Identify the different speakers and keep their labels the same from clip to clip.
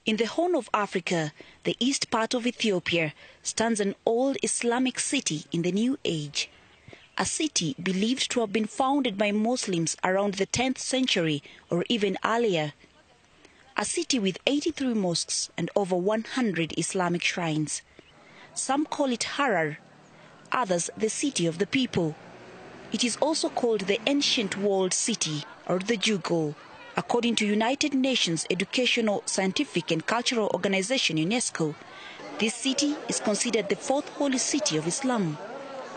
Speaker 1: In the Horn of Africa, the east part of Ethiopia, stands an old Islamic city in the New Age. A city believed to have been founded by Muslims around the 10th century or even earlier. A city with 83 mosques and over 100 Islamic shrines. Some call it Harar, others the city of the people. It is also called the ancient walled city or the Jugol. According to United Nations Educational, Scientific and Cultural Organization UNESCO, this city is considered the fourth holy city of Islam,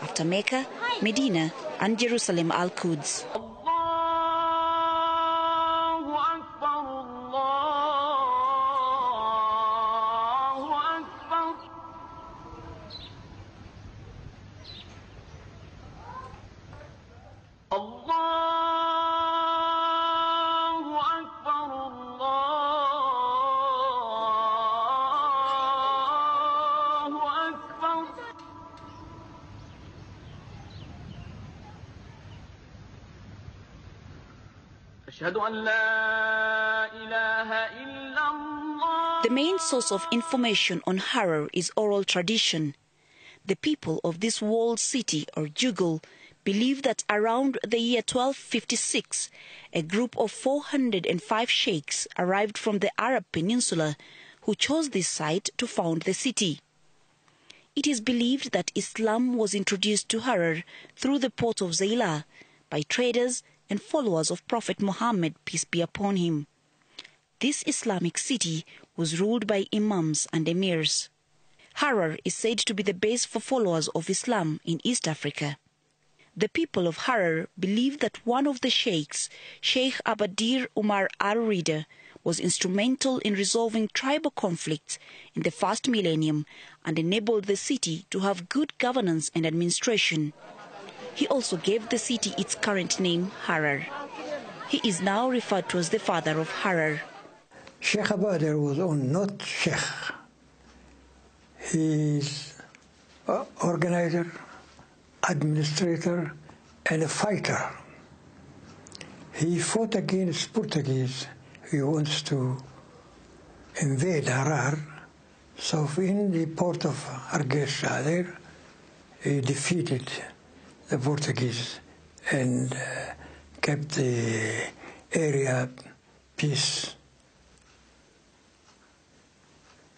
Speaker 1: after Mecca, Medina and Jerusalem al-Quds. The main source of information on Harar is oral tradition. The people of this walled city or Jugol believe that around the year 1256, a group of 405 sheikhs arrived from the Arab Peninsula who chose this site to found the city. It is believed that Islam was introduced to Harar through the port of Zaila by traders and followers of Prophet Muhammad, peace be upon him. This Islamic city was ruled by imams and emirs. Harar is said to be the base for followers of Islam in East Africa. The people of Harar believe that one of the sheikhs, Sheikh Abadir Umar al-Rida, was instrumental in resolving tribal conflicts in the first millennium and enabled the city to have good governance and administration. He also gave the city its current name, Harar. He is now referred to as the father of Harar.
Speaker 2: Sheikh Abadir was not Sheikh. He is an organizer, administrator, and a fighter. He fought against Portuguese. He wants to invade Harar. So in the port of Hargeisa there, he defeated the Portuguese and kept the area peace,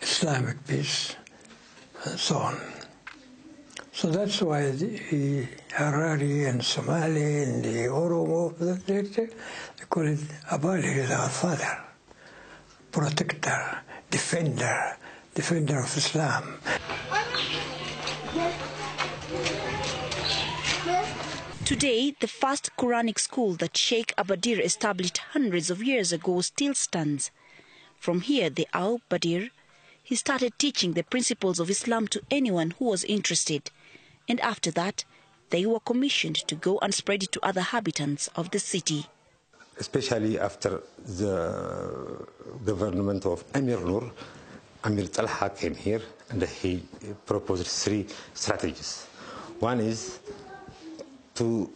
Speaker 2: Islamic peace, and so on. So that's why the Harari and Somali and the Oromo, they call it Abadir is our father, protector, defender of Islam.
Speaker 1: Today, the first Quranic school that Sheikh Abadir established hundreds of years ago still stands. From here, the Al-Badir, he started teaching the principles of Islam to anyone who was interested. And after that, they were commissioned to go and spread it to other inhabitants of the city.
Speaker 3: Especially after the government of Amir Nur, Amir Talha came here and he proposed 3 strategies. One is to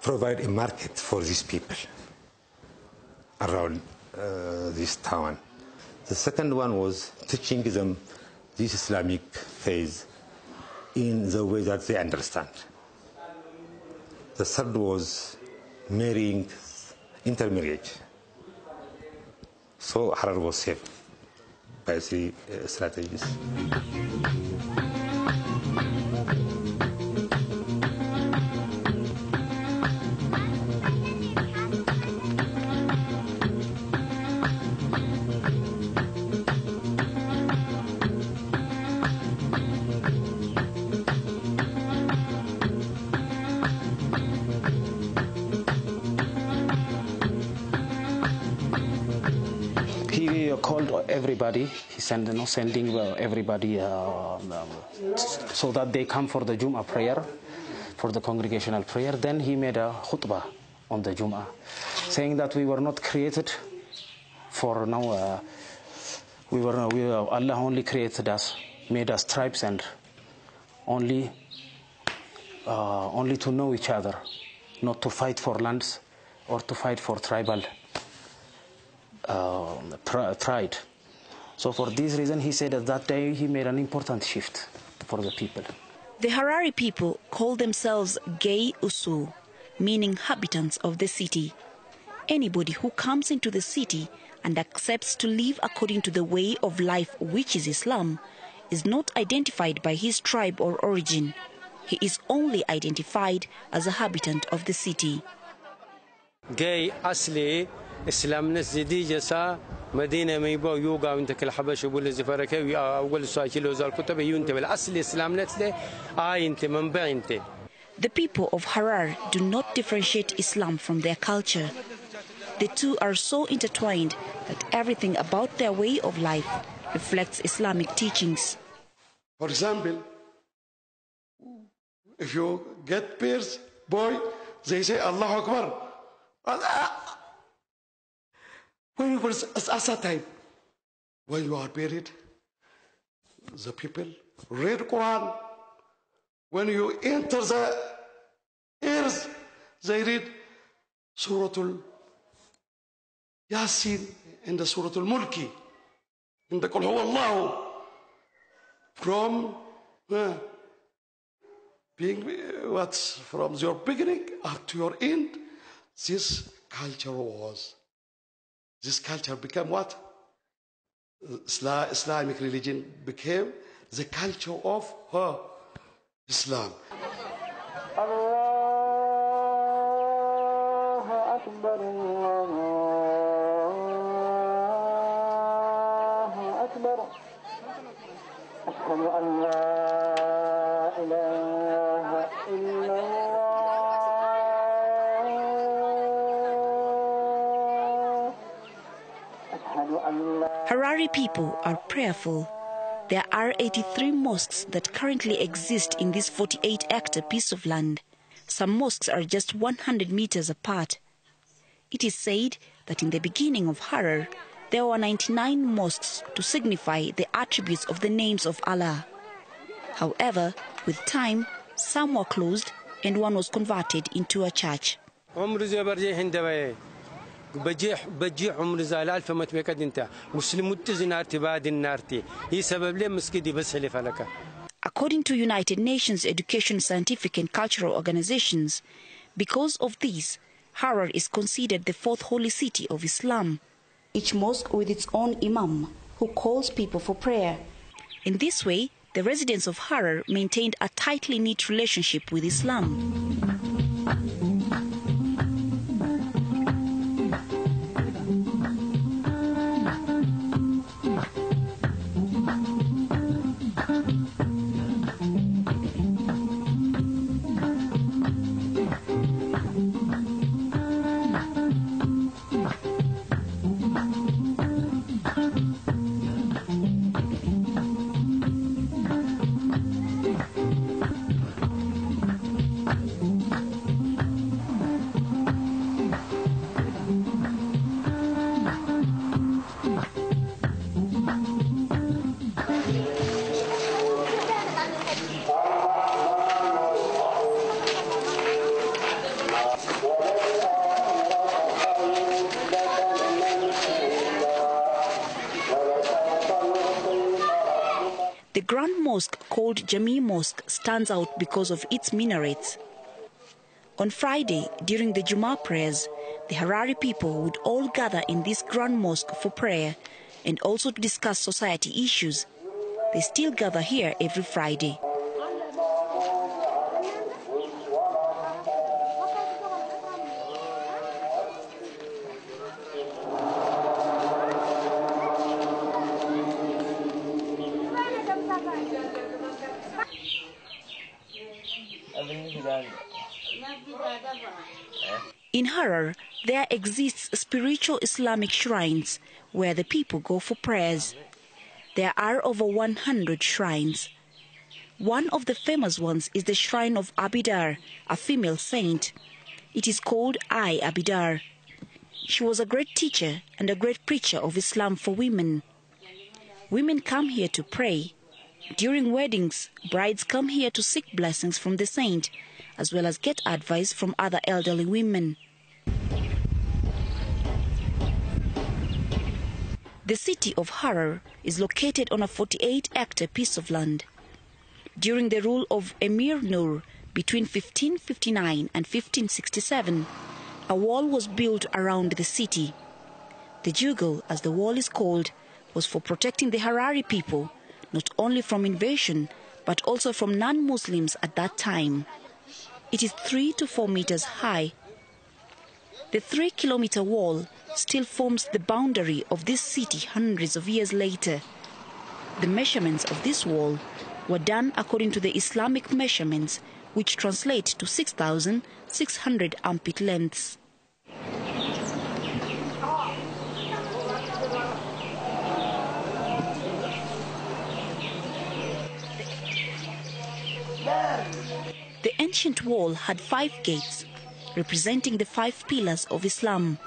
Speaker 3: provide a market for these people around this town. The second one was teaching them this Islamic faith in the way that they understand. The third was marrying, intermarriage. So Harar was saved by 3 strategies.
Speaker 4: He called everybody. He sending everybody so that they come for the Jum'ah prayer, for the congregational prayer. Then he made a khutbah on the Jum'ah, saying that we were not created for now. Allah only created us, made us tribes, and only only to know each other, not to fight for lands or to fight for tribal pride. So for this reason, he said at that day he made an important shift for the people.
Speaker 1: The Harari people call themselves Gay Usu, meaning inhabitants of the city. Anybody who comes into the city and accepts to live according to the way of life, which is Islam, is not identified by his tribe or origin. He is only identified as a habitant of the city.
Speaker 5: Gay asli Islam nasidi jasa مدينة ميبو يوغا وانت كل حبش وبول زفرك أول ساكيل وزال كتب ينت بالأصل إسلام نتله أنت منبع أنت.
Speaker 1: The people of Harar do not differentiate Islam from their culture. The two are so intertwined that everything about their way of life reflects Islamic teachings.
Speaker 6: For example, if you get peers, boy, they say Allahu Akbar. When you were Asa time, when you are buried, the people read Quran. When you enter the ears, they read Surah Yasin and the Surah Al-Mulki in the Qul Huwa Allahu. From from your beginning up to your end, this culture became what? Islamic religion became the culture of Islam.
Speaker 1: Harari people are prayerful. There are 83 mosques that currently exist in this 48-hectare piece of land. Some mosques are just 100 meters apart. It is said that in the beginning of Harar, there were 99 mosques to signify the attributes of the names of Allah. However, with time, some were closed and one was converted into a church.
Speaker 5: بجيح عمر زال ألف ما تبكد أنت مسلم تزنارتي بعد النارتي هي سبب ليه مسكدي بس اللي فلك.
Speaker 1: According to United Nations Education, Scientific and Cultural Organizations, because of this, Harar is considered the fourth holy city of Islam. Each mosque with its own imam, who calls people for prayer. In this way, the residents of Harar maintained a tightly knit relationship with Islam. The Grand Mosque, called Jami Mosque, stands out because of its minarets. On Friday, during the Jummah prayers, the Harari people would all gather in this Grand Mosque for prayer and also to discuss society issues. They still gather here every Friday. In Harar, there exists spiritual Islamic shrines where the people go for prayers. There are over 100 shrines. One of the famous ones is the shrine of Abidar, a female saint. It is called Abidar. She was a great teacher and a great preacher of Islam for women. Women come here to pray. During weddings, brides come here to seek blessings from the saint as well as get advice from other elderly women. The city of Harar is located on a 48-hectare piece of land. During the rule of Emir Nur between 1559 and 1567, a wall was built around the city. The Jugal, as the wall is called, was for protecting the Harari people, not only from invasion, but also from non-Muslims at that time. It is 3 to 4 meters high. The 3-kilometer wall still forms the boundary of this city hundreds of years later. The measurements of this wall were done according to the Islamic measurements, which translate to 6,600 armpit lengths. The ancient wall had 5 gates, representing the 5 pillars of Islam.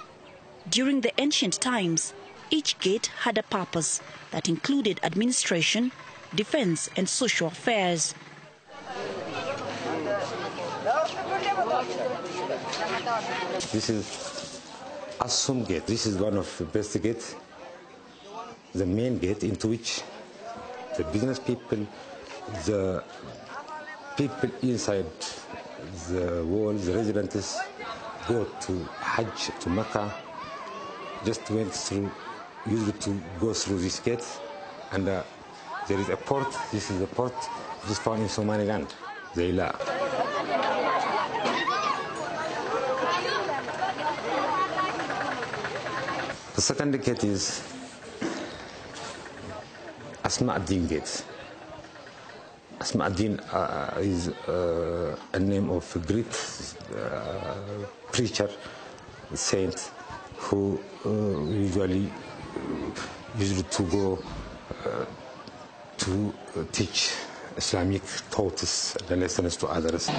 Speaker 1: During the ancient times, each gate had a purpose that included administration, defense, and social affairs.
Speaker 3: This is Assum Gate. This is one of the best gates, the main gate into which the business people, the people inside the walls, the residents, go to Hajj, to Mecca, just went through, used to go through this gate. And there is a port. This is a port which is found in Somaliland, Zaila. The second gate is Asma ad-Din Gate. Asma ad-Din is a name of a great preacher, saint, who usually used to go to teach Islamic thoughts and lessons to others.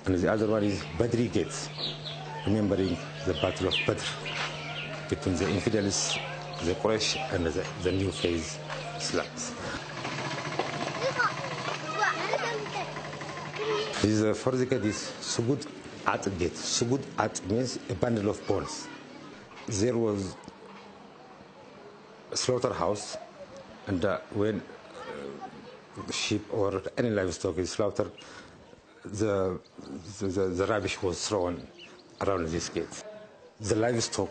Speaker 3: And the other one is Badri Gate, remembering the Battle of Badr between the infidels, the Quraysh, and the new phase Islam. This fourth gate is Sugud At Gate. Sugud At means a bundle of bones. There was a slaughterhouse, and when sheep or any livestock is slaughtered, the rubbish was thrown around this gate. The livestock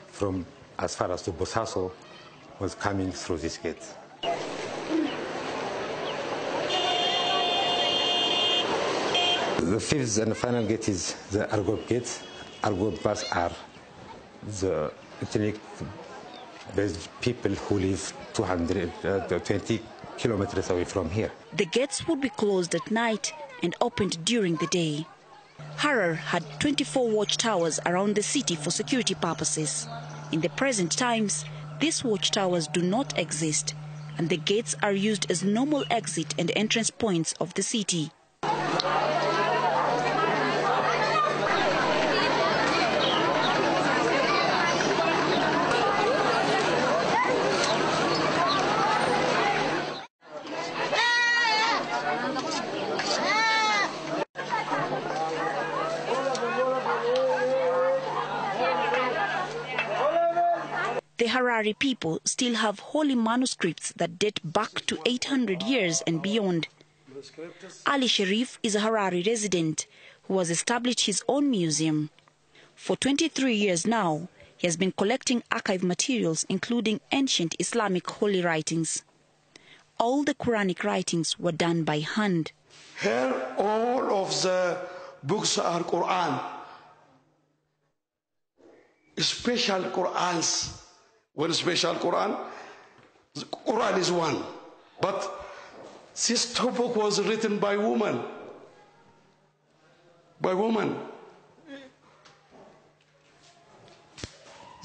Speaker 3: from as far as to Bosaso was coming through this gate. The fifth and final gate is the Argob Gate. Argobas are the ethnic-based people who live 220 kilometers away from here.
Speaker 1: The gates would be closed at night and opened during the day. Harar had 24 watchtowers around the city for security purposes. In the present times, these watchtowers do not exist, and the gates are used as normal exit and entrance points of the city. The Harari people still have holy manuscripts that date back to 800 years and beyond. Ali Sharif is a Harari resident who has established his own museum. For 23 years now, he has been collecting archive materials including ancient Islamic holy writings. All the Quranic writings were done by hand.
Speaker 6: Here, all of the books are Quran, special Qurans. One special Quran, the Quran is one, but this book was written by women.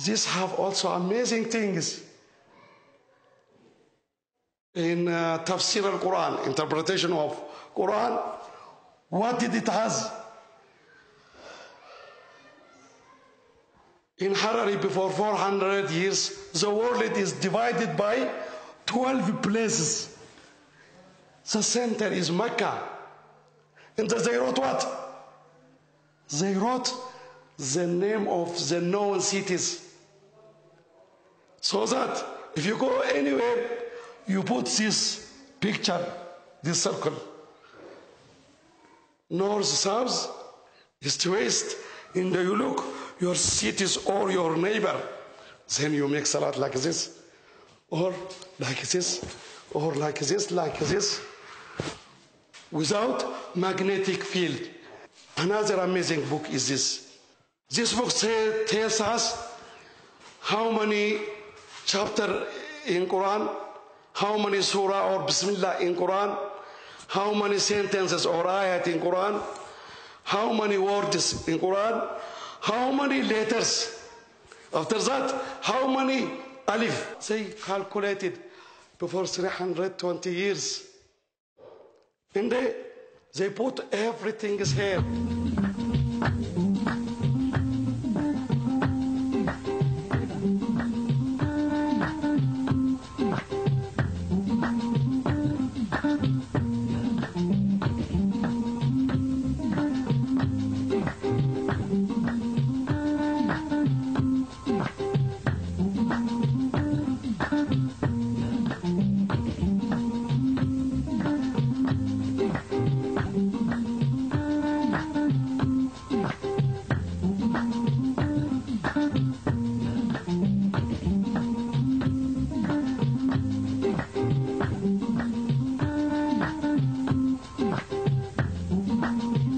Speaker 6: These have also amazing things in Tafsir al-Quran, interpretation of Quran. What did it has? In Harari, before 400 years, the world is divided by 12 places. The center is Mecca. And they wrote what? They wrote the name of the known cities. So that if you go anywhere, you put this picture, this circle. North, south, east, west, and you look your cities or your neighbor. Then you make salat like this, or like this, or like this, like this, without magnetic field. Another amazing book is this. This book tells us how many chapters in Quran, how many surah or Bismillah in Quran, how many sentences or ayat in Quran, how many words in Quran, how many letters. After that, how many alif. They calculated before 320 years. And they put everything is here.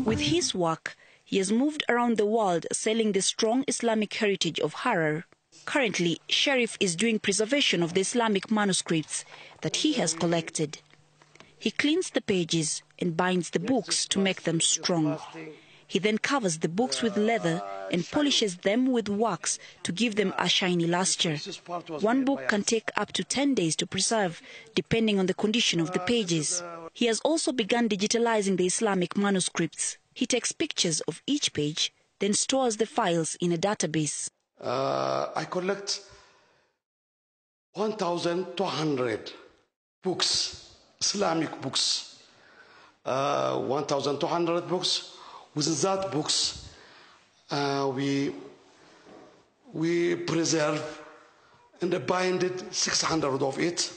Speaker 1: With his work, he has moved around the world selling the strong Islamic heritage of Harar. Currently, Sharif is doing preservation of the Islamic manuscripts that he has collected. He cleans the pages and binds the books to make them strong. He then covers the books with leather and polishes them with wax to give them a shiny luster. One book can take up to 10 days to preserve, depending on the condition of the pages. He has also begun digitalizing the Islamic manuscripts. He takes pictures of each page, then stores the files in a database.
Speaker 6: I collect 1,200 books, Islamic books. 1,200 books. Within that books, we preserve and binded 600 of it.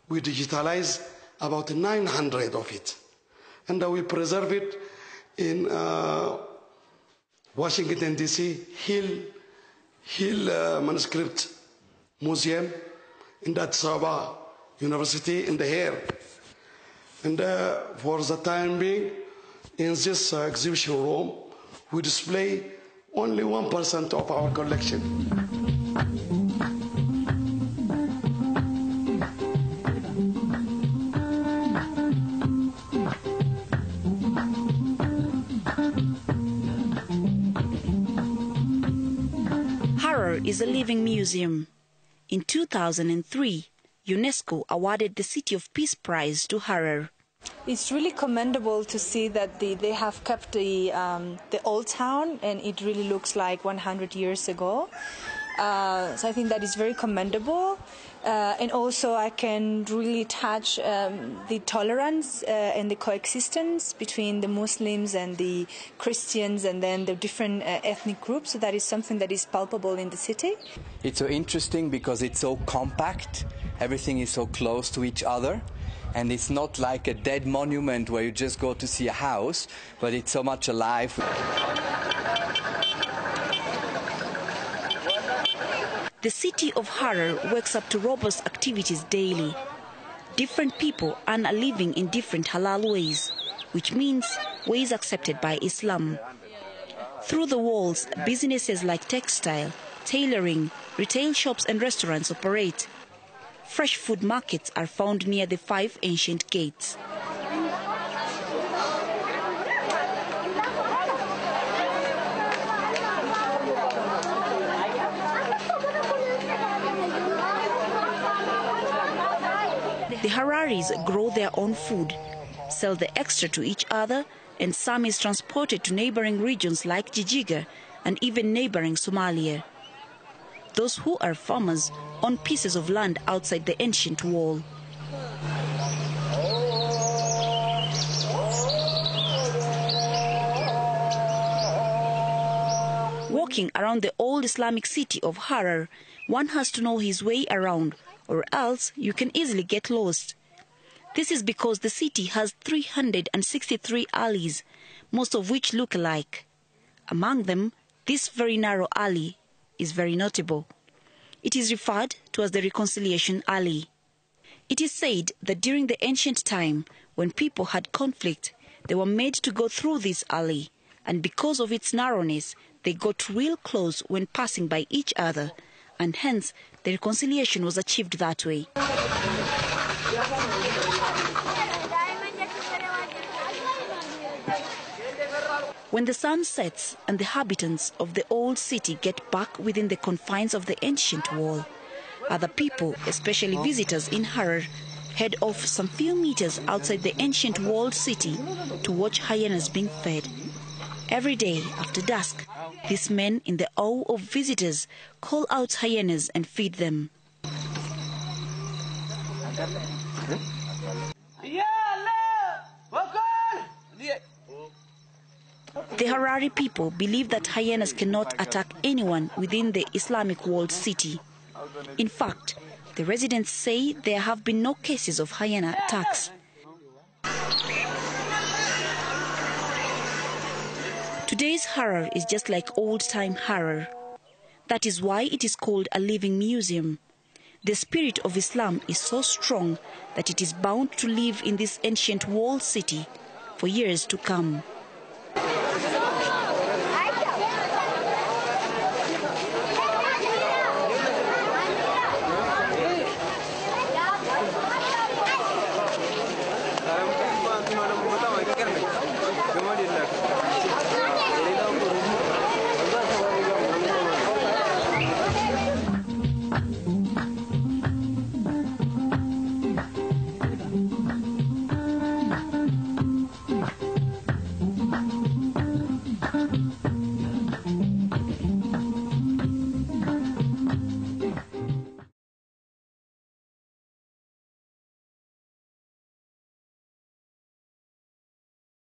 Speaker 6: We digitalize about 900 of it. And we preserve it in Washington, D.C., Hill Manuscript Museum, in that Saba University in the Hair. And for the time being, in this exhibition room, we display only 1% of our collection.
Speaker 1: Harar is a living museum. In 2003, UNESCO awarded the City of Peace Prize to Harar.
Speaker 7: It's really commendable to see that they have kept the old town, and it really looks like 100 years ago. So I think that is very commendable. And also I can really touch the tolerance and the coexistence between the Muslims and the Christians and then the different ethnic groups. So that is something that is palpable in the city.
Speaker 8: It's so interesting because it's so compact. Everything is so close to each other. And it's not like a dead monument where you just go to see a house, but it's so much alive.
Speaker 1: The city of Harar wakes up to robust activities daily. Different people earn a living in different halal ways, which means ways accepted by Islam. Through the walls, businesses like textile, tailoring, retail shops and restaurants operate. Fresh food markets are found near the 5 ancient gates. The Hararis grow their own food, sell the extra to each other, and some is transported to neighboring regions like Jijiga and even neighboring Somalia. Those who are farmers own pieces of land outside the ancient wall. walking around the old Islamic city of Harar, one has to know his way around, or else you can easily get lost. This is because the city has 363 alleys, most of which look alike. Among them, this very narrow alley is very notable. It is referred to as the Reconciliation Alley. It is said that during the ancient time, when people had conflict, they were made to go through this alley, and because of its narrowness, they got real close when passing by each other, and hence the reconciliation was achieved that way. When the sun sets and the inhabitants of the old city get back within the confines of the ancient wall, other people, especially visitors in Harar, head off some few meters outside the ancient walled city to watch hyenas being fed. Every day after dusk, these men, in the awe of visitors, call out hyenas and feed them. The Harari people believe that hyenas cannot attack anyone within the Islamic walled city. In fact, the residents say there have been no cases of hyena attacks. Today's Harar is just like old-time Harar. That is why it is called a living museum. The spirit of Islam is so strong that it is bound to live in this ancient walled city for years to come.